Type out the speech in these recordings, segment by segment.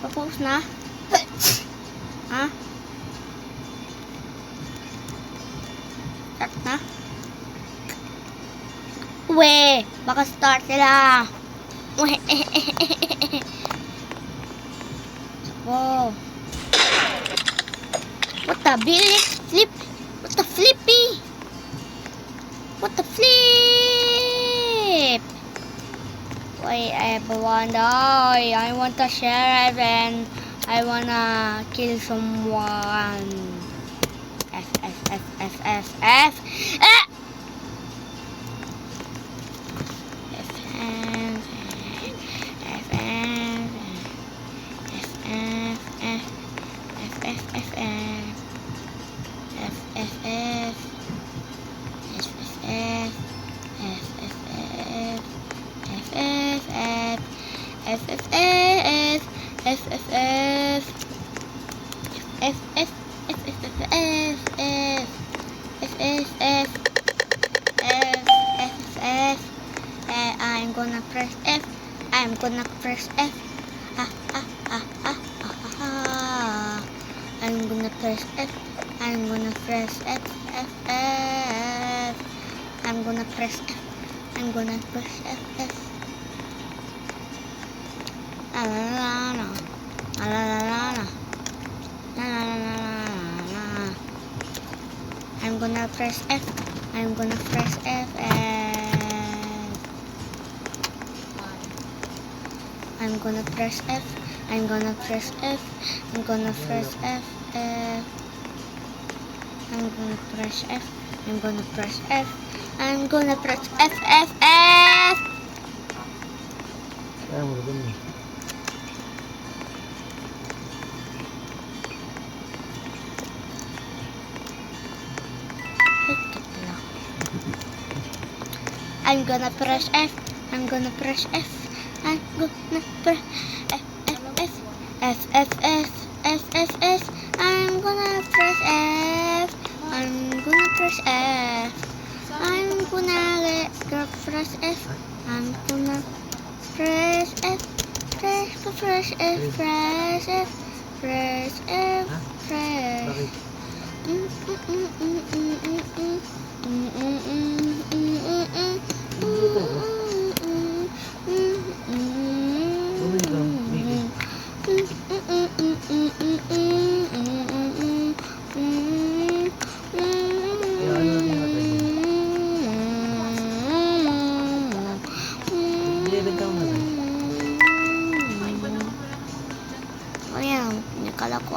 Papause na? Ha? Start na? Uwe! Baka start sila! Uwe! Wow! What the Billy? Flip! What the flippy? What the flip? Why everyone die? I want to share and I wanna kill someone. F. Ah! I'm gonna press F. I'm gonna press F. I'm gonna press F. I'm gonna press F. I'm gonna press F. I'm gonna press F. I'm gonna press F. I'm gonna press F. I'm gonna press F. I'm gonna press F. I'm gonna press F. I'm gonna press F. I'm gonna press F. I'm gonna press F. Kaya mo rin eh. I'm gonna press F. I'm gonna press F. I'm gonna press F. I'm gonna press F. I'm gonna press F. I'm gonna press F. I'm gonna press F. Press F. Bakit? Ayan, nakala ko.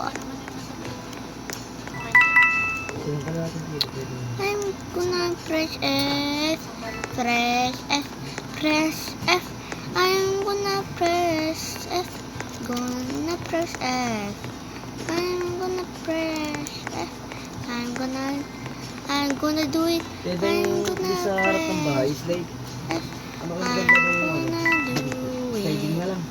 I'm gonna press F. I'm gonna press F. Gonna press F. I'm gonna press F. I'm gonna do it. Pwede I'm yung gonna sa harap ng bahay, press slide. F. Ano ka I'm maganda na gonna do sliding it. na lang.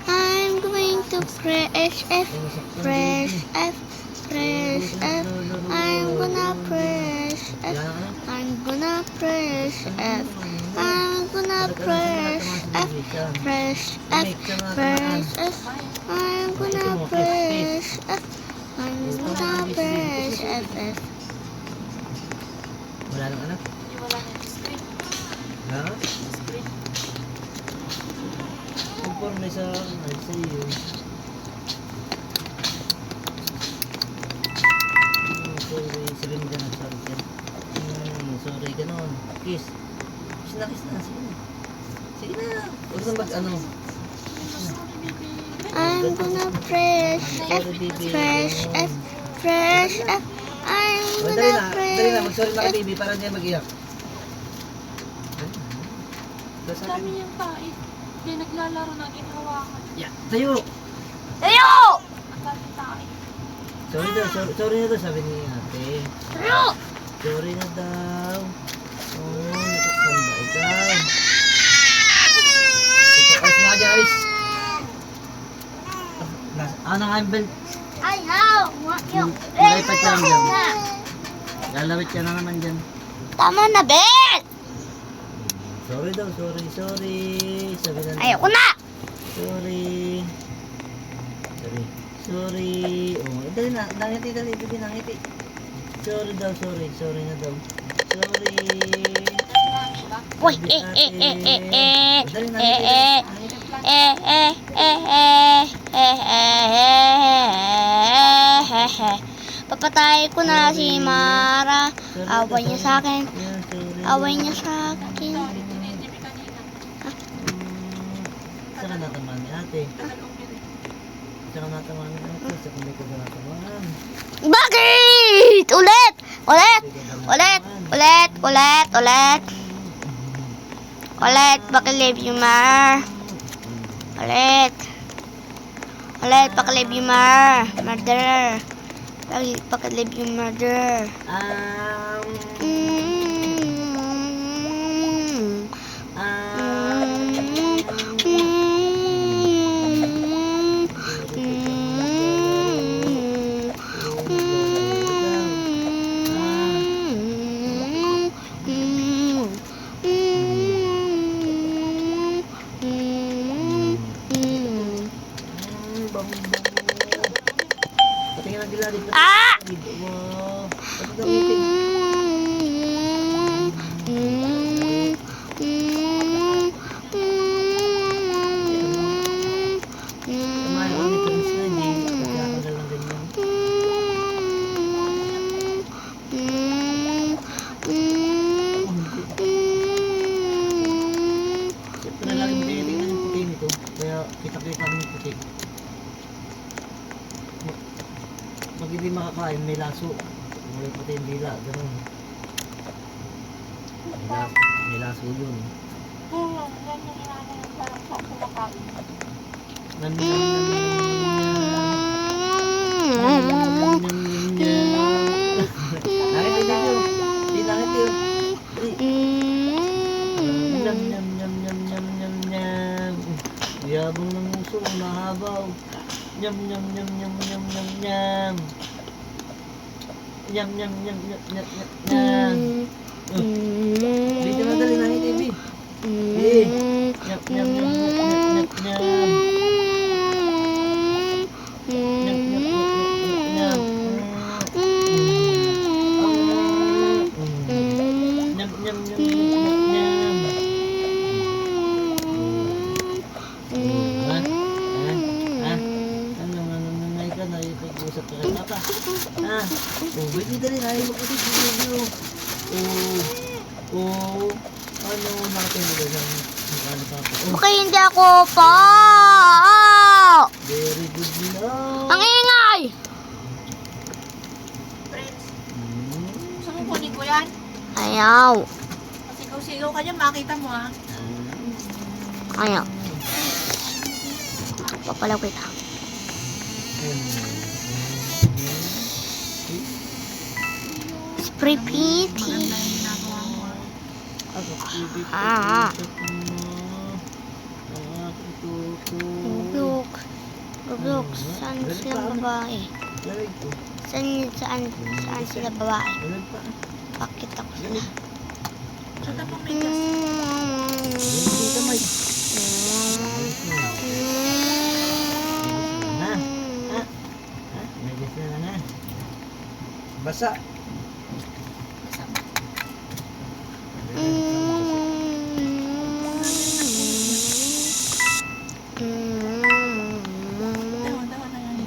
I'm going to press F. Press F. I'm gonna press F. I'm gonna press F. I'm gonna press F. Press F. I'm gonna press F. I'm gonna press F. Wala nang anak? Ha? Conforme sa iyo. Sorry, sabihin mo dyan ang sorry dyan. Sorry, ganon. Kiss. Kiss na. Sige na. Sige na. Huwag na mag-ano. I'm gonna press F. Press F. I'm Dali gonna na. press Mag-sorry na F. ka, baby, para hindi mag-iyak. Dami yung pait. Hindi naglalaro na ginahawakan. Yeah. Tayo! Tayo! Ang dami tayo. Sorry na daw, sabi ni ate. Tayo! Sorry na daw. Oh, nakakanda ikaw. Alis na ka dyan, alis. Nang ambel. Ay, how? Ilipad ka lang dyan. Lalawit ka na naman dyan. Tama na, Bet! Sorry daw, sorry. Sabi na. Ayoko na! Sorry. Sorry. Oh, dali na. Nangiti. Sorry daw, sorry. Sorry na daw. Sorry. Uy, Sabi ate. Dali na. Papatay ko na si Mara. Sorry, Away niya sa akin. Yeah, sorry. Away niya sa akin. Sorry, tinitip kanina. Saka natamaan ni ate. Tagal umirit. Saka natamaan ni ate. Sa kundi ko na natamaan. Bakit? Ulit! Ulit, pakilive you, Mar. Ulit, pakilive you, Mar. Murder. Pakilive you, murder. Patingin ang dilalim. Ah! Wow. Pati daw itig. Tama yung ni Prince na hindi. Pagkakagal ng ganyan. Siyempre lang yung tingnan yung puti nito. Kaya kita-kita yung puti. Pag hindi makakain, may laso. May puti yung dila. Ganun. May laso yun. Oo, yan yung inaano yung parang sa kumakain. Nakit yun. Di nakit yun. Nyam nyam nyam nyam nyam nyam nyam. Yabang ng uso, mahabaw. Nyam nyam nyam nyam nyam nyam nyam. Nyam nyam nyam nyam nyam nyam. Dito na dali na TV. Nyam nyam nyam nyam nyam nyam. Nyam nyam nyam nyam. Nyam nyam nyam nyam nyam. Nanay ka na ipag-usap ka kay Papa. Wait, dali na yung mag-usap sa video. Ano, nakatindi ka ng mukha ni Papa. Okay, hindi ako pa. Very good din. Ang ingay! Prince, gusto mo kunin ko yan? Ayaw. Sigaw-sigaw ka dyan, makita mo ha. Ayaw. Papalaw kita. Spray pity. Maganda yung ginagawa mo ha. Look. Look. Saan sila babae? Saan sila babae? Pakita ko sila. Sa tapang may gas. Basa. Tawa-tawa na yan.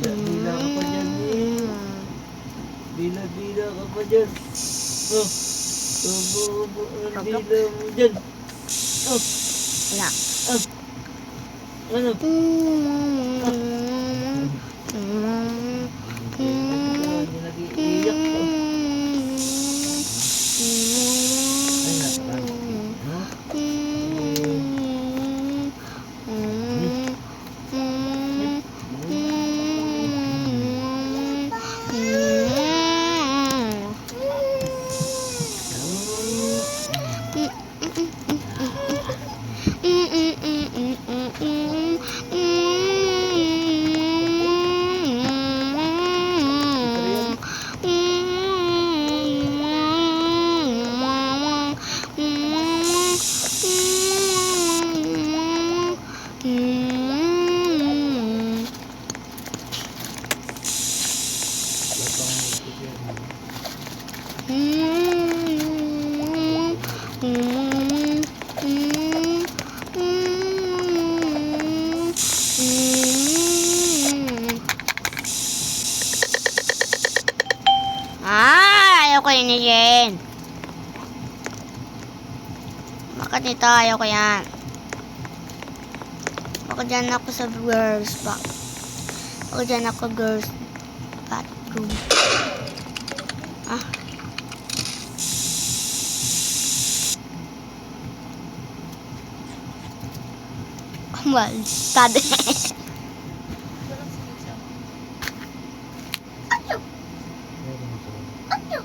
Dila ka pa dyan eh. Dila ka pa dyan. Ubo ang dila mo dyan. Wala. Ano? Hindi nag-iiyak ka. Ay, natakal. No? Ayaw ko yun yan. Bakit ito? Ayaw ko yan. Baka dyan ako sa girls back. Baka dyan ako girls bathroom. Ah. Baliktad. Ayaw. Ayaw.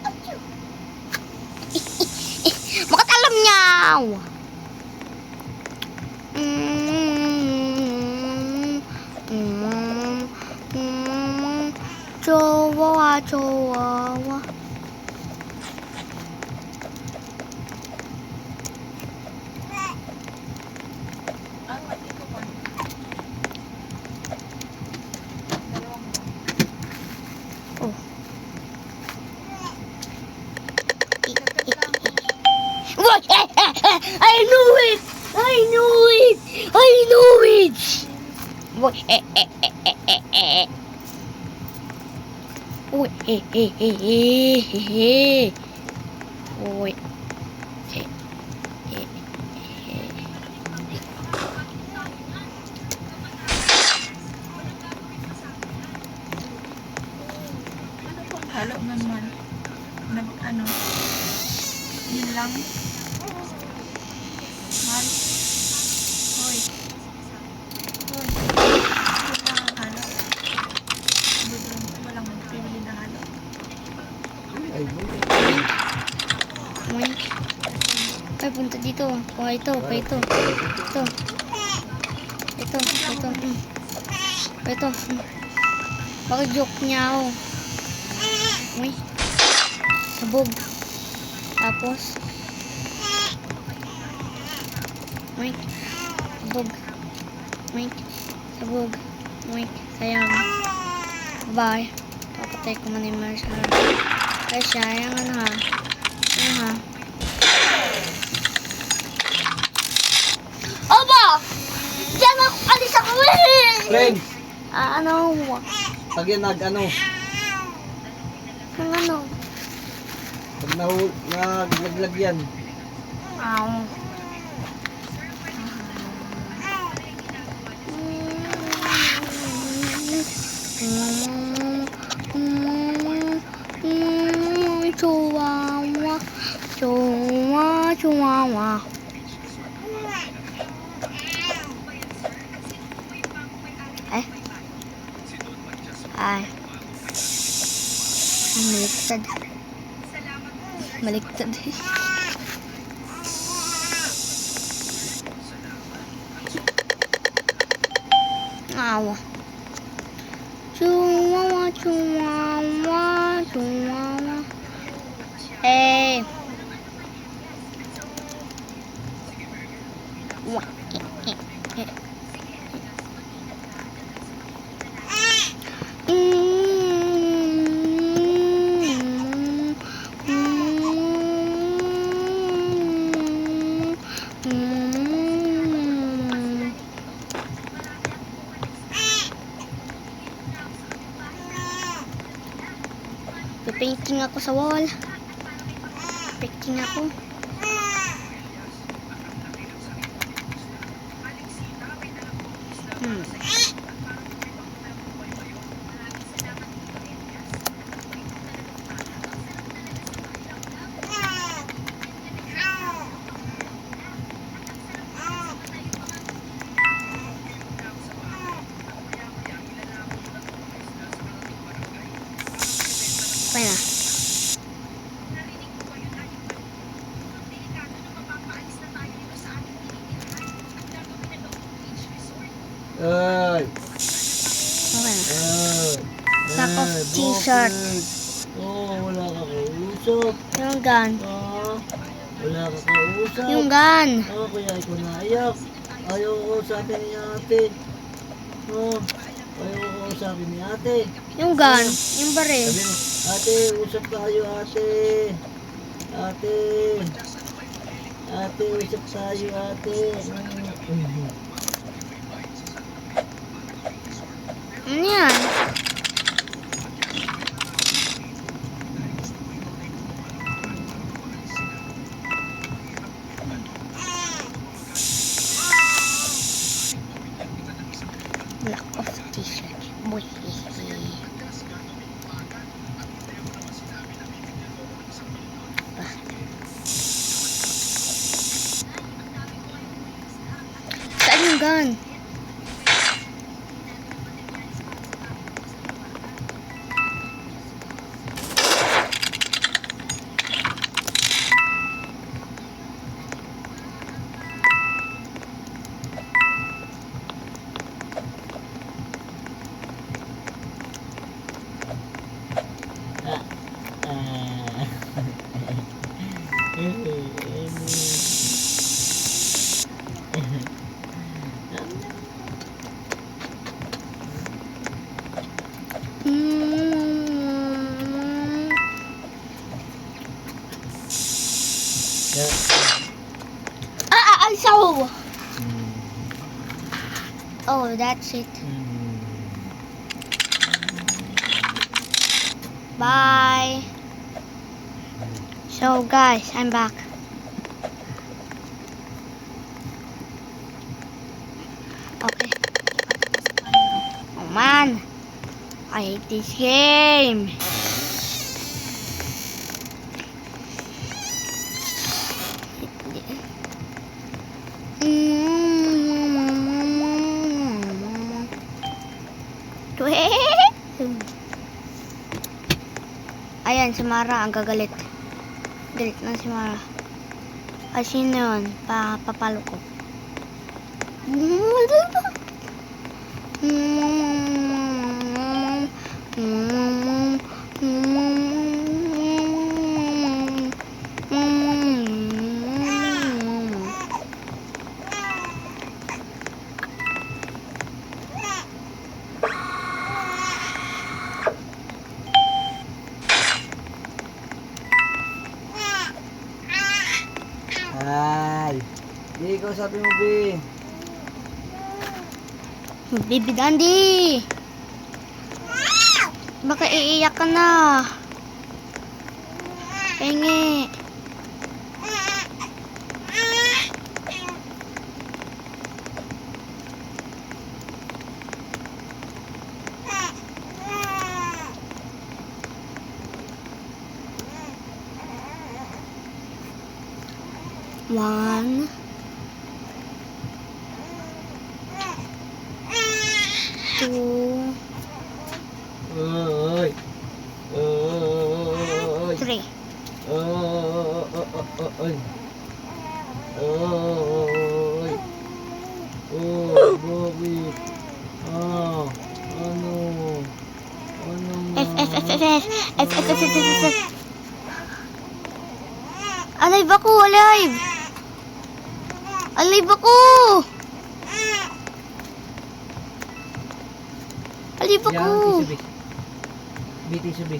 Ayaw. Bakit alam niyaw? Chihuahua, chihuahua. Ang mati ko pa. Dalawang mo. Oh. I knew it! I knew it! I knew it! Uy, Uy. Ano pong halo naman? Ano? Yun lang. Mahal. Hoy. Hoy. Yun lang ang halo. Walang pipili na halo. Uy. Ay, punta dito. Oh, ito. Ito. Ito. Bakit joke niya ako? Uy. Sabog. Tapos. Uy. Sabog. Uy. Sabog. Uy. Sayang. Bye. Papatay ko man yung Marshall. Ay, sayang ano ha. Ano ha. Opo! Diyan ako, alis ako eh! Friend, Ano? pag yan ano, Ang ano? pag naglaglag yan, Ow. Chihuahua, chihuahua. Ay. Maliktad. Maliktad. Awa. Chihuahua, chihuahua, chihuahua. Hey. Wah. Painting ako sa wall. Painting ako. Okay na. ay, Okay na. Lack of ay, t-shirt. wala ka kausap. Yung gun. Wala ka kausap. Yung gun. Kaya ikaw naiyak. Ayaw ko kausapin niya ate. Ayaw ko kausapin ni ate. Yung gun, yung baril. Sabi mo, ate, usap tayo ate. Ate. Ate, usap tayo ate. Ano yan? Lack of t-shirt. Boy. Saan yung gun? So. Oh, that's it. Bye. So guys, I'm back. Okay. Oh man, I hate this game. Ayan, si Mara, ang gagalit. Galit na si Mara. Ay, sino yun? Papalo ko. Ay. Di ikaw sabi mo, B. Baby Dandy! Baka iiyak ka na. Pengi. One. Two. Oy. Oy. Three. Oy. Oy. Oh, Bobby. Ah, ano? Ano? F. Alive ako, alive! Alive ako! Alive ako! Yan, tisubi. Tisubi.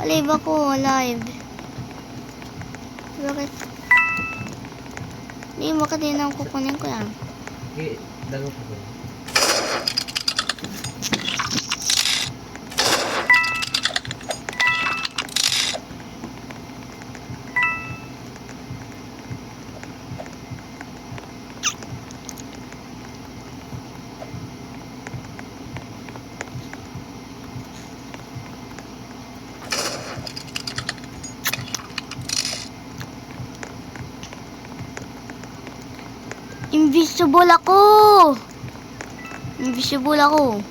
Alive ako, alive. Bakit? Hindi, bakit yun ang kukunin ko yan? Okay, dalawa ko ba? Invisible ako! Invisible ako.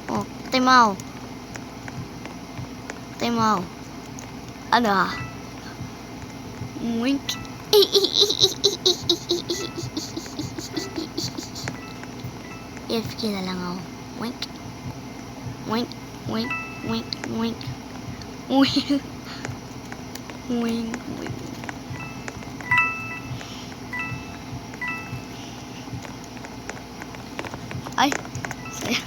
Oh, timaw. Timaw. Ano ha? Wink. AFK na lang ako. Wink. Wink. Wink. Wink. Wink. Wink. Wink. Wink. Ay, saya.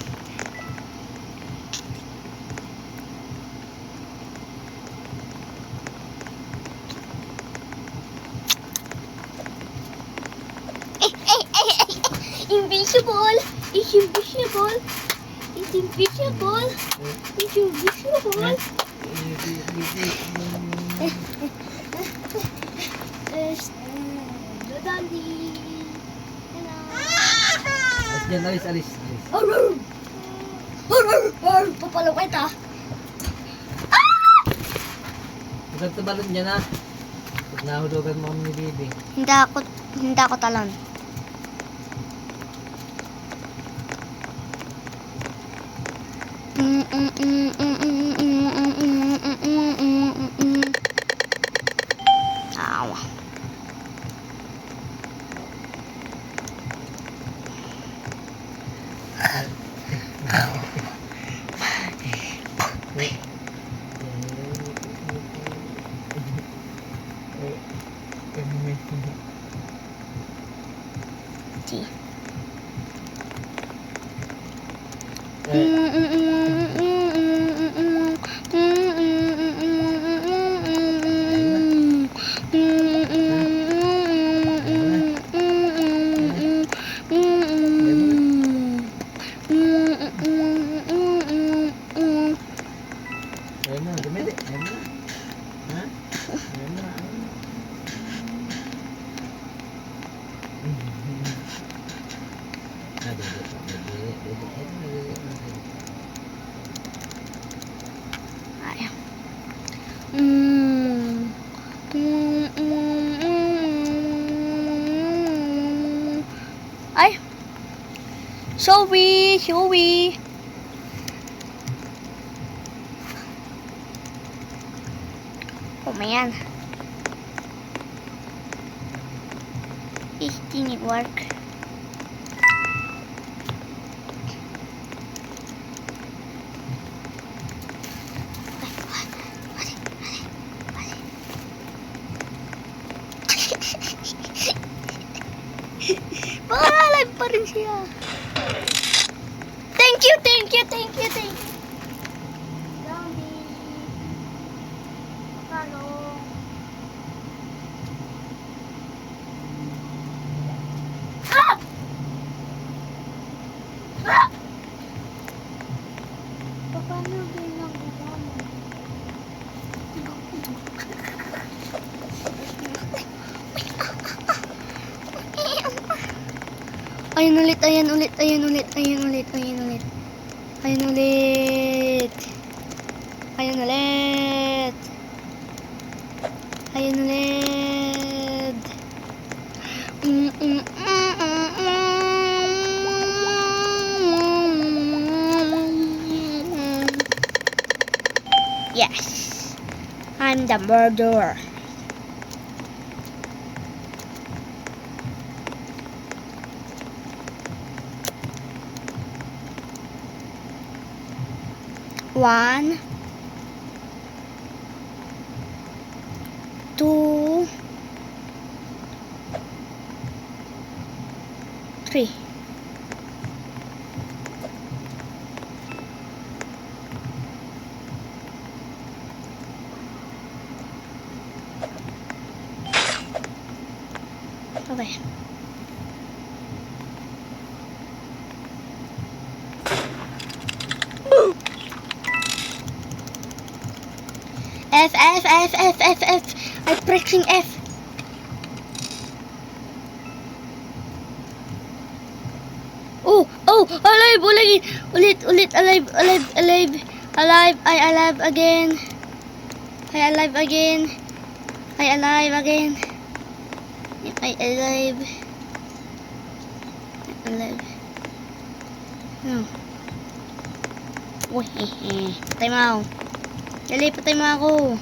invisible. It's invisible. It's invisible. It's invisible. Dodali. Hello. Alis dyan, alis. Papalo kita. Huwag sa balon dyan ha. Pag nahulugan mo kami ni Bibi. Hindi ako talon. Awa. See. Ayun na, dumili. Ayun na. Ha? Ayun na. Ay. Ay. Sorry. Oh man. It didn't work. Alive pa rin siya. Thank you. Zombie. Pakalong. Ah! Ah! Paano ginagawa mo? Ayan ulit. Yes, I'm the murderer. One, two, three. Okay. F. I'm pressing F. Oh, alive, ulit, alive. I alive again. I alive again. No. Uy, patay mo ako. Dali, patay mo ako.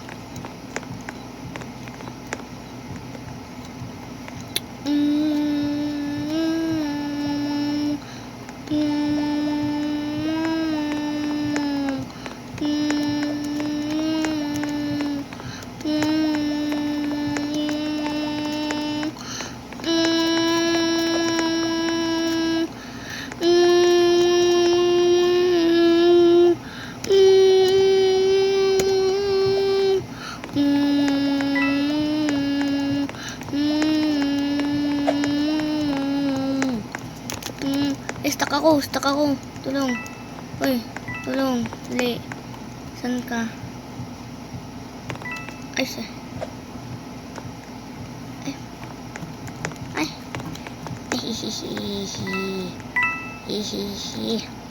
stuck ako. Tulong. Uy, tulong. Dali. Saan ka? Ay, Ay. Ay. Hihihihi. Hihihi.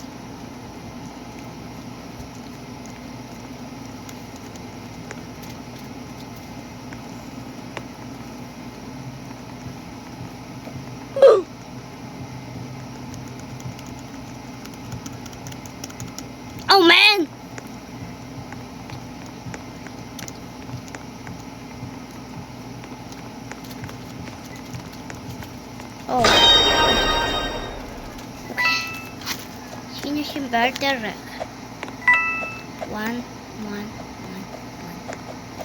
Oh man! Oh. Okay. Finish him better direct. 1, 1, 1, 1.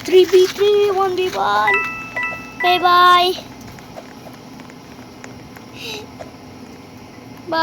3v3, 1v1. Bye bye. Bye.